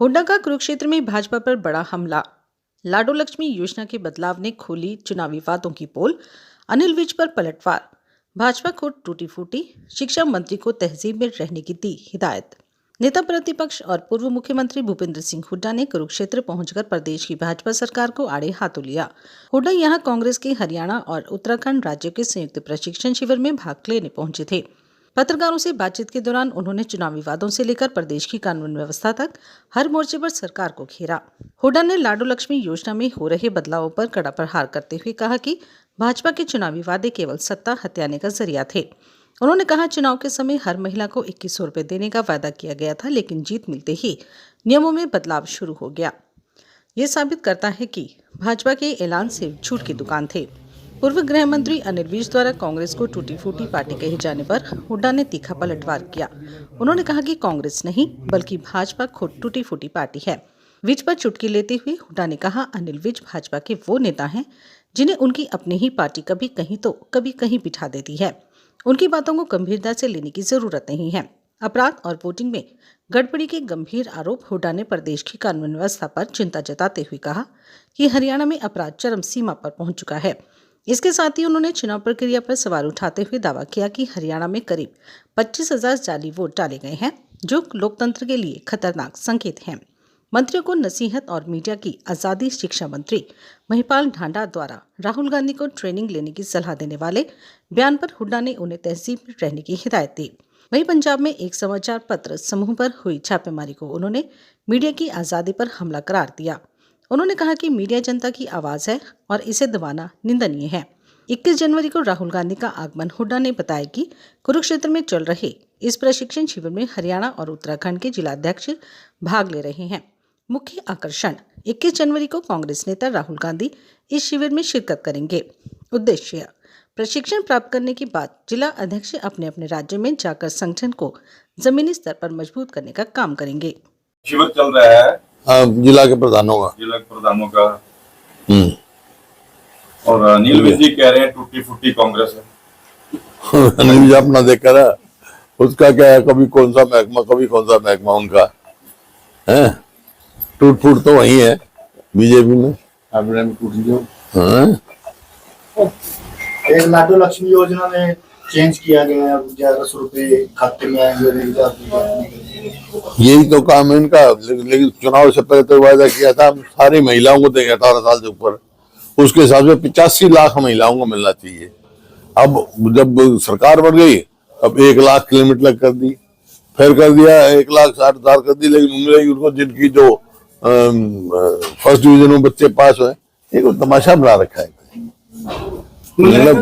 हुड्डा का कुरुक्षेत्र में भाजपा पर बड़ा हमला। लाडो लक्ष्मी योजना के बदलाव ने खोली चुनावी वादों की पोल। अनिल विज पर पलटवार। भाजपा खुद टूटी फूटी। शिक्षा मंत्री को तहजीब में रहने की दी हिदायत। नेता प्रतिपक्ष और पूर्व मुख्यमंत्री भूपेंद्र सिंह हुड्डा ने कुरुक्षेत्र पहुंचकर प्रदेश की भाजपा सरकार को आड़े हाथों लिया। हुड्डा यहां कांग्रेस के हरियाणा और उत्तराखंड राज्यों के संयुक्त प्रशिक्षण शिविर में भाग लेने पहुंचे थे। पत्रकारों से बातचीत के दौरान उन्होंने चुनावी वादों से लेकर प्रदेश की कानून व्यवस्था तक हर मोर्चे पर सरकार को घेरा। हुड्डा ने लाडो लक्ष्मी योजना में हो रहे बदलावों पर कड़ा प्रहार करते हुए कहा कि भाजपा के चुनावी वादे केवल सत्ता हथियाने का जरिया थे। उन्होंने कहा, चुनाव के समय हर महिला को 2100 रुपए देने का वादा किया गया था, लेकिन जीत मिलते ही नियमों में बदलाव शुरू हो गया। ये साबित करता है कि भाजपा के ऐलान से झूठ की दुकान थे। पूर्व गृह मंत्री अनिल विज द्वारा कांग्रेस को टूटी फूटी पार्टी कहे जाने पर हुड्डा ने तीखा पलटवार किया। उन्होंने कहा कि कांग्रेस नहीं बल्कि भाजपा खुद टूटी फूटी पार्टी है। विज पर चुटकी लेते हुए हुड्डा ने कहा, अनिल विज भाजपा के वो नेता हैं जिन्हें उनकी अपनी ही पार्टी कभी कहीं तो कभी कहीं बिठा देती है। उनकी बातों को गंभीरता से लेने की जरूरत नहीं है। अपराध और वोटिंग में गड़बड़ी के गंभीर आरोप। हुड्डा ने प्रदेश की कानून व्यवस्था पर चिंता जताते हुए कहा कि हरियाणा में अपराध चरम सीमा पर पहुंच चुका है। इसके साथ ही उन्होंने चुनाव प्रक्रिया पर सवाल उठाते हुए दावा किया कि हरियाणा में करीब 25,000 जाली वोट डाले गए हैं, जो लोकतंत्र के लिए खतरनाक संकेत हैं। मंत्रियों को नसीहत और मीडिया की आज़ादी। शिक्षा मंत्री महिपाल ढांडा द्वारा राहुल गांधी को ट्रेनिंग लेने की सलाह देने वाले बयान पर हुड्डा ने उन्हें तहजीब में रहने की हिदायत दी। वहीं पंजाब में एक समाचार पत्र समूह पर हुई छापेमारी को उन्होंने मीडिया की आज़ादी पर हमला करार दिया। उन्होंने कहा कि मीडिया जनता की आवाज है और इसे दबाना निंदनीय है। 21 जनवरी को राहुल गांधी का आगमन। हुड्डा ने बताया कि कुरुक्षेत्र में चल रहे इस प्रशिक्षण शिविर में हरियाणा और उत्तराखंड के जिलाध्यक्ष भाग ले रहे हैं। मुख्य आकर्षण 21 जनवरी को कांग्रेस नेता राहुल गांधी इस शिविर में शिरकत करेंगे। उद्देश्य, प्रशिक्षण प्राप्त करने के बाद जिला अध्यक्ष अपने अपने राज्य में जाकर संगठन को जमीनी स्तर पर मजबूत करने का काम करेंगे। शिविर चल रहा है जिला के प्रधानों का और अनिल विज जी कह रहे हैं टूटी फूटी कांग्रेस है। अनिल विज अपना देखकर उसका क्या है, कभी कौन सा महकमा उनका है। टूट फूट तो वही है बीजेपी में अपने टूटी जो। एक लाडो लक्ष्मी योजना में चेंज किया गया है, 1100 रुपए खाते में आएंगे। यही तो काम है इनका। लेकिन चुनाव से पहले तो वादा किया था सारी महिलाओं को देंगे 18 साल से ऊपर। उसके हिसाब से 85 लाख महिलाओं को मिलना चाहिए। अब जब सरकार बन गई, अब 1 लाख की लिमिट लग कर दी, फिर कर दिया 1,60,000 कर दी। लेकिन मिलेगी उनको जिनकी जो फर्स्ट डिवीजन में बच्चे पास हुए। एक तमाशा बना रखा है। मतलब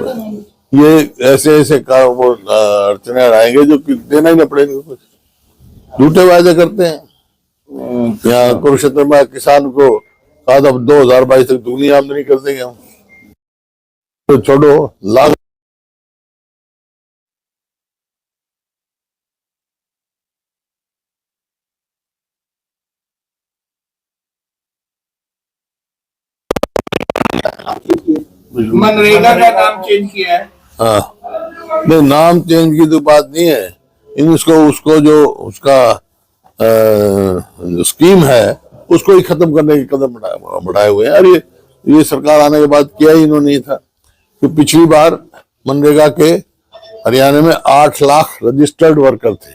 ये ऐसे वो अड़चने आएंगे जो देना ही न पड़ेंगे। कुछ झूठे वादे करते हैं। यहाँ कुरुक्षेत्र में किसान को कहा था 2022 तक दुगनी आमदनी कर देंगे हम, तो छोड़ो लाख। मनरेगा का नाम चेंज किया है। हाँ, नहीं नाम चेंज की तो बात नहीं है। उसको जो उसका जो स्कीम है उसको ही खत्म करने के कदम बढ़ाए हुए हैं। अरे ये सरकार आने के बाद किया ही इन्होंने था कि पिछली बार मनरेगा के हरियाणा में 8 लाख रजिस्टर्ड वर्कर थे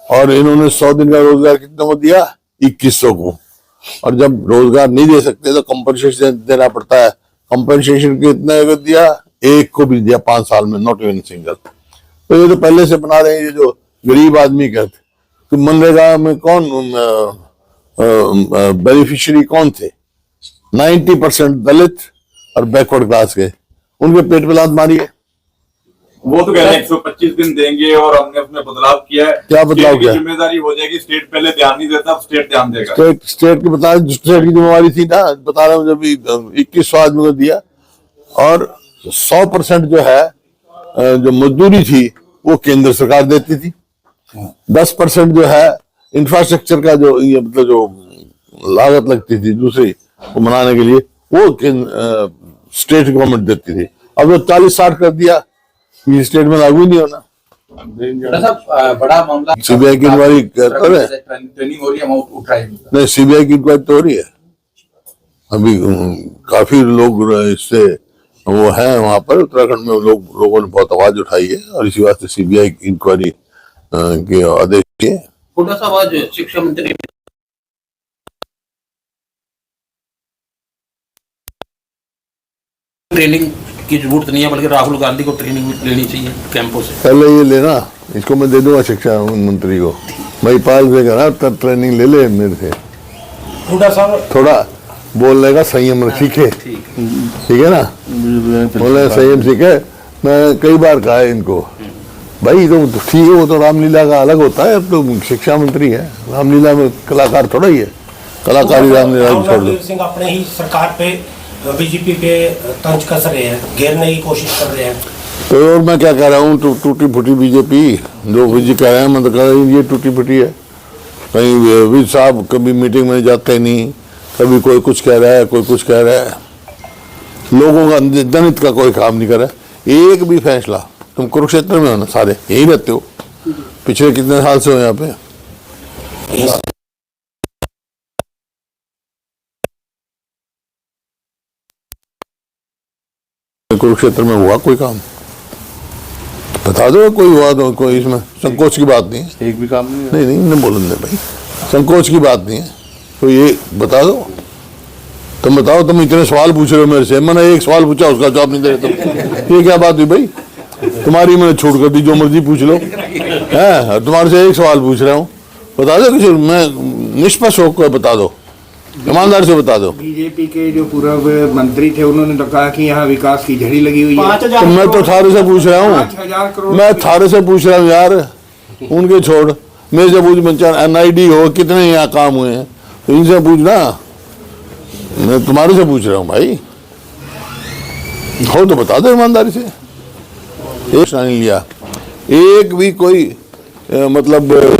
और इन्होंने 100 दिन का रोजगार कितना को दिया, 2100 को। और जब रोजगार नहीं दे सकते तो कंपनसेशन देना पड़ता है। कंपनसेशन कितना दिया, 1 को भी दिया 5 साल में, नॉट इवन सिंगल। तो ये तो पहले से बना रहे हैं। ये जो गरीब आदमी कहते तो मनरेगा में कौन बेनिफिशियरी कौन थे? 90% दलित और बैकवर्ड क्लास के। उनके पेट पे लात मारी है। वो तो कह रहे हैं 125 दिन देंगे और हमने उसमें बदलाव किया है। क्या बदलाव किया? जिम्मेदारी हो जाएगी। स्टेट पहले ध्यान नहीं देता, स्टेट ध्यान देगा। स्टेट की बता, स्टेट की जिम्मेवारी थी ना, बता रहा हूँ। जब 2100 आदमी को दिया और 100% जो है जो मजदूरी थी वो केंद्र सरकार देती थी। 10% जो है इंफ्रास्ट्रक्चर का जो ये मतलब जो लागत लगती थी दूसरी को मनाने के लिए, वो स्टेट गवर्नमेंट देती थी। अब तो 40-60 कर दिया, स्टेट में लागू नहीं होना। थोड़ा सा बड़ा मामला सीबीआई की इंक्वायरी करता है, ट्रेनिंग हो रही है, अमाउंट उठ रहा है। नहीं सीबीआई की इंक्वायरी तो हो रही है अभी। काफी लोग इससे वो है वहां पर उत्तराखंड में, लोगों ने बहुत आवाज उठाई है और इसी वास्ते सीबीआई इंक्वायरी के आदेश दिए। थोड़ा सा आज शिक्षा मंत्री ट्रेनिंग की जरूरत नहीं है, बल्कि राहुल गांधी को ट्रेनिंग लेनी चाहिए कैंपों से। पहले ये लेना, इसको मैं दे दूंगा शिक्षा मंत्री को, महिपाल से करा तब ट्रेनिंग ले ले मेरे से। थोड़ा बोलने का संयम सीखे, ठीक है ना, बोलने का संयम सीखे। मैं कई बार कहा है इनको, भाई तो ठीक है, वो तो रामलीला का अलग होता है, अब तो शिक्षा मंत्री है, रामलीला में कलाकार थोड़ा ही है, कलाकारी रामलीला छोड़ दो। सिंह अपने ही सरकार पे बीजेपी पे तंज कस रहे हैं, घेरने की कोशिश कर रहे हैं। तो और मैं क्या कह रहा हूँ, टूटी फूटी बीजेपी जो विजय कह रहे हैं, मैं तो कह रहा हूँ ये टूटी फूटी है। कहीं विज साहब कभी मीटिंग में जाते नहीं, कभी कोई कुछ कह रहा है, कोई कुछ कह रहा है, लोगों का जनहित का कोई काम नहीं कर रहा है। एक भी फैसला, तुम कुरुक्षेत्र में हो ना, सारे यही रहते हो, पिछले कितने साल से हो यहाँ पे, कुरुक्षेत्र में हुआ कोई काम? बता दो कोई हुआ तो, कोई इसमें संकोच की बात नहीं है, एक भी काम नहीं नहीं नहीं बोलन दे भाई, संकोच की बात नहीं है। तो ये बता दो, तुम बताओ, तुम इतने सवाल पूछ रहे हो मेरे से, मैंने एक सवाल पूछा उसका जवाब नहीं दे रहे तुम, ये क्या बात हुई भाई? तुम्हारी मैंने छूट कर दी, जो मर्जी पूछ लो, है तुम्हारे से एक सवाल पूछ रहा हूँ, बता दो कुछ, मैं निष्पक्ष होकर बता दो, ईमानदार से बता दो। बीजेपी के जो पूर्व मंत्री थे उन्होंने तो कहा कि यहाँ विकास की झड़ी लगी हुई है। तो मैं तो थारे से पूछ रहा हूँ, 5,000 करोड़ मैं थारे से पूछ रहा हूँ यार, उनके छोड़, मेरे से पूछ, मंचान एनआईडी हो, कितने यहाँ काम हुए हैं, तो इनसे पूछना, मैं तुम्हारे से पूछ रहा हूँ भाई, हो तो बता दो ईमानदारी से। एक नहीं लिया, एक भी कोई मतलब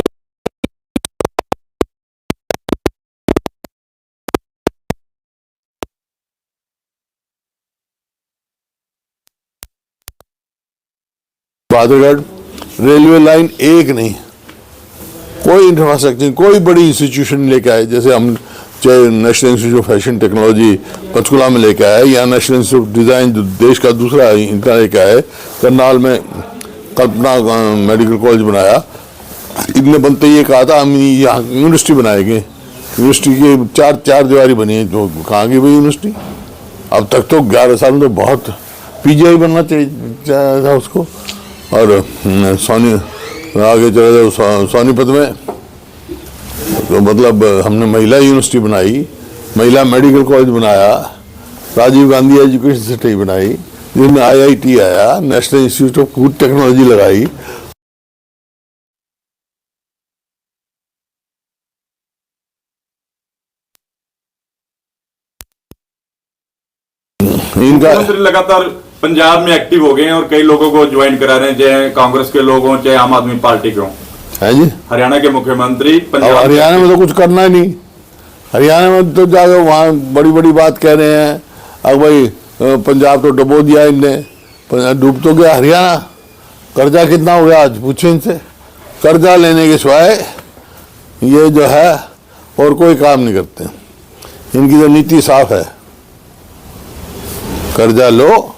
बादरगढ़ रेलवे लाइन एक नहीं, कोई इंफ्रास्ट्रक्चर, कोई बड़ी इंस्टीट्यूशन लेके आए, जैसे हम चाहे national institute of fashion technology Panchkula में लेके आए, या नेशनल इंस्टीट्यूट ऑफ डिज़ाइन जो देश का दूसरा इनका लेके आए, करनाल में कल्पना मेडिकल कॉलेज बनाया, इनने बनते ये कहा था हम यहाँ यूनिवर्सिटी बनाएंगे, यूनिवर्सिटी की चार दीवारी बनी है, तो कहाँ की भाई यूनिवर्सिटी? अब तक तो 11 साल में तो बहुत पीजीआई बनना चाहिए था उसको। और सोनी आगे चले जाओ, सोनीपत में तो मतलब हमने महिला यूनिवर्सिटी बनाई, महिला मेडिकल कॉलेज बनाया, राजीव गांधी एजुकेशन सिटी बनाई, जिसमें आईआईटी आया, national institute of food technology लगाई। इनका मंत्री लगातार पंजाब में एक्टिव हो गए हैं और कई लोगों को ज्वाइन करा रहे हैं, चाहे कांग्रेस के लोग हों चाहे आम आदमी पार्टी के हों। है जी, हरियाणा के मुख्यमंत्री पंजाब, हरियाणा में तो कुछ करना ही नहीं, हरियाणा में तो जाकर वहाँ बड़ी बड़ी बात कह रहे हैं, अब भाई पंजाब तो डुबो दिया इनने, डूब तो गया हरियाणा, कर्जा कितना हो गया आज पूछे इनसे, कर्जा लेने के सिवाय ये जो है और कोई काम नहीं करते, इनकी तो नीति साफ है, कर्जा लो,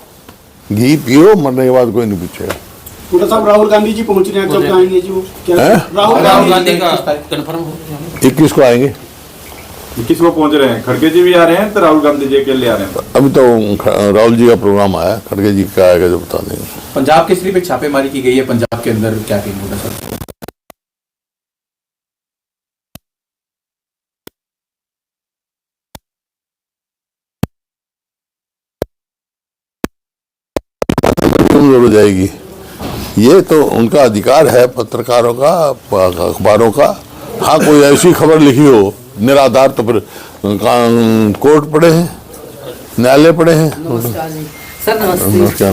घी पियो, मरने के बाद कोई नहीं पूछेगा। पूरा साहब राहुल गांधी जी पहुंच रहे हैं, कब आएंगे जी वो? क्या राहुल गांधी का कंफर्म हो? 21 को आएंगे। 21 को पहुंच रहे हैं, खड़गे जी भी आ रहे हैं, तो राहुल गांधी जी के लिए आ रहे हैं। अभी तो राहुल जी का प्रोग्राम आया, खड़गे जी का आएगा जो बता देंगे। पंजाब केसरी पे छापेमारी की गई है, पंजाब के अंदर क्या कहेंगे सर? हो जाएगी, ये तो उनका अधिकार है पत्रकारों का, अखबारों का। हाँ कोई ऐसी खबर लिखी हो निराधार तो फिर कोर्ट पड़े हैं, न्यायालय पड़े हैं। सर नमस्ते।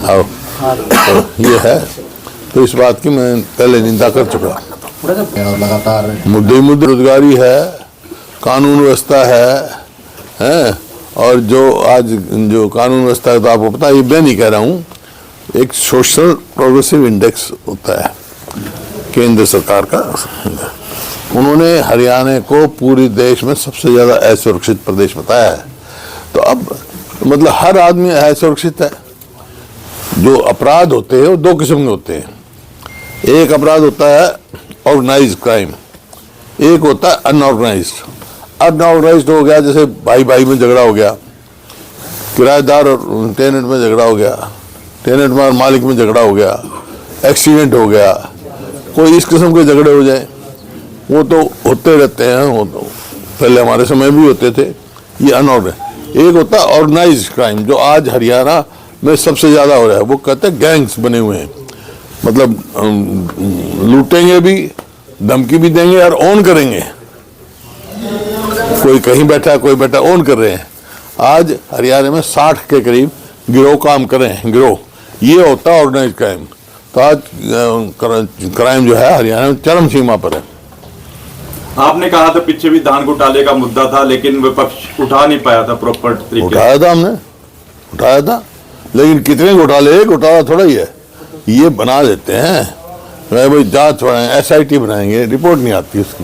आओ, तो ये है, तो इस बात की मैं पहले निंदा कर चुका। लगातार मुद्दे रोजगारी है, कानून व्यवस्था है, और जो आज जो कानून व्यवस्था है तो आपको पता है, ये मैं नहीं कह रहा हूँ, एक सोशल प्रोग्रेसिव इंडेक्स होता है केंद्र सरकार का, उन्होंने हरियाणा को पूरे देश में सबसे ज्यादा असुरक्षित प्रदेश बताया है। तो अब मतलब हर आदमी असुरक्षित है। जो अपराध होते हैं वो दो किस्म के होते हैं। एक अपराध होता है ऑर्गेनाइज्ड क्राइम, एक होता है अनऑर्गेनाइज्ड। अनऑर्गेनाइज्ड हो गया जैसे भाई भाई में झगड़ा हो गया, किराएदार और टेनेंट में झगड़ा हो गया, टेनेंट और मालिक में झगड़ा हो गया, एक्सीडेंट हो गया, कोई इस किस्म के झगड़े हो जाए, वो तो होते रहते हैं, वो तो पहले हमारे समय भी होते थे। ये अनऑर्गेनाइज्ड। एक होता है ऑर्गेनाइज्ड क्राइम जो आज हरियाणा में सबसे ज्यादा हो रहा है। वो कहते हैं गैंग्स बने हुए हैं, मतलब लूटेंगे भी, धमकी भी देंगे और ओन करेंगे। कोई कहीं बैठा कोई बैठा ओन कर रहे हैं। आज हरियाणा में 60 के करीब गिरोह काम कर रहे हैं, गिरोह। ये होता है ऑर्गेनाइज्ड क्राइम। तो आज क्राइम जो है हरियाणा में चरम सीमा पर है। आपने कहा था पीछे भी धान घोटाले का मुद्दा था, लेकिन विपक्ष उठा नहीं पाया था प्रॉपर तरीके से। उठाया था हमने, उठाया था, लेकिन कितने घोटाले, घोटाला थोड़ा ही है। ये बना देते हैं भाई, जांच बनाएंगे, SIT बनाएंगे, रिपोर्ट नहीं आती उसकी।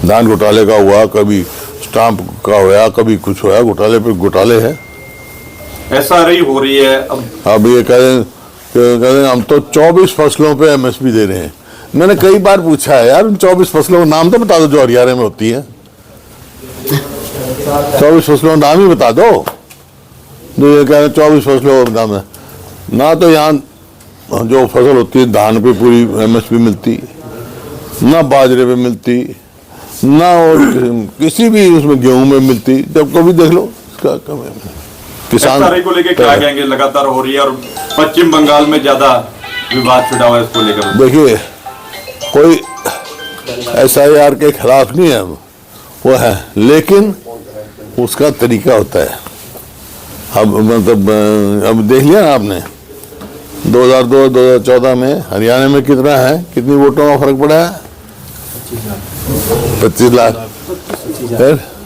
धान घोटाले का हुआ, कभी स्टाम्प का हुआ, कभी कुछ हुआ, घोटाले पे घोटाले है। SRI हो रही है अब ये कहें हम तो 24 फसलों पे MSP दे रहे हैं। मैंने कई बार पूछा है यार, उन 24 फसलों का नाम तो बता दो जो हरियाणा में होती है। 24 फसलों का नाम ही बता दो। जो ये कह रहे हैं 24 फसलों का नाम है ना, तो यहाँ जो फसल होती है धान पे पूरी MSP मिलती, ना बाजरे पे मिलती, ना और किसी भी उसमें गेहूं में मिलती। जब कभी देख लो इसका किसान SRI को लेकर क्या कहेंगे? लगातार हो रही है और पश्चिम बंगाल में ज्यादा विवाद छिड़ा हुआ है इसको लेकर। देखिए, कोई SIR के खिलाफ नहीं है, वो है, लेकिन उसका तरीका होता है। अब मतलब अब देख लिया ना आपने 2002-2014 में हरियाणा में कितना है, कितनी वोटों का फर्क पड़ा है? 25 लाख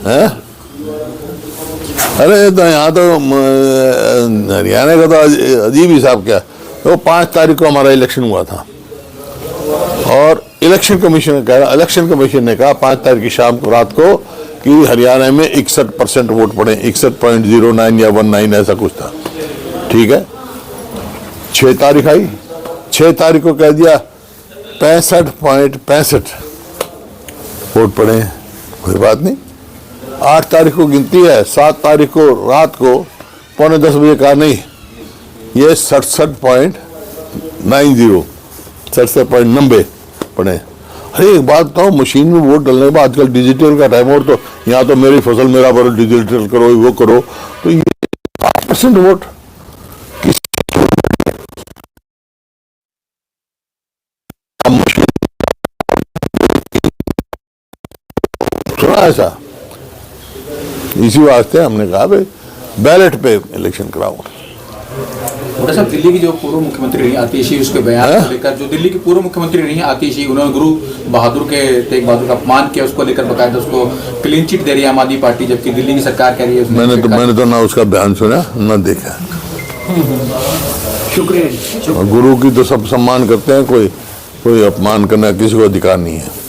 है। अरे तो यहाँ तो हरियाणा का तो अजीब हिसाब क्या, वो 5 तारीख को हमारा इलेक्शन हुआ था और इलेक्शन कमीशन ने कहा 5 तारीख की शाम को, रात को, कि हरियाणा में 61% वोट पड़े, 61.09 या 19 ऐसा कुछ था। ठीक है, 6 तारीख आई, 6 तारीख को कह दिया 65.65 वोट पड़े, कोई बात नहीं। 8 तारीख को गिनती है, 7 तारीख को रात को 9:45 बजे कहा नहीं, ये 67.90 67.90 पड़े। अरे एक बात बताओ, मशीन में वोट डालने के बाद आजकल डिजिटल का टाइम, और तो यहाँ तो मेरी फसल मेरा भरो, डिजिटल करो, वो करो, तो ये 5% वोट सुना ऐसा। इसी वास्ते हमने कहा भाई बैलेट पे इलेक्शन कराओ। बड़ा साहब, दिल्ली की जो पूर्व मुख्यमंत्री रही आतिशी, उसके बयान को लेकर, जो दिल्ली की पूर्व मुख्यमंत्री रही आतिशी, उन्होंने गुरु बहादुर के तेग बहादुर का अपमान किया, उसको लेकर बकायदा उसको क्लीन चिट दे रही है आम आदमी पार्टी, जबकि दिल्ली की सरकार कह रही है। मैंने तो ना उसका बयान सुना ना देखा। शुक्रिया। गुरु की तो सब सम्मान करते हैं, कोई अपमान करना किसी को अधिकार नहीं है।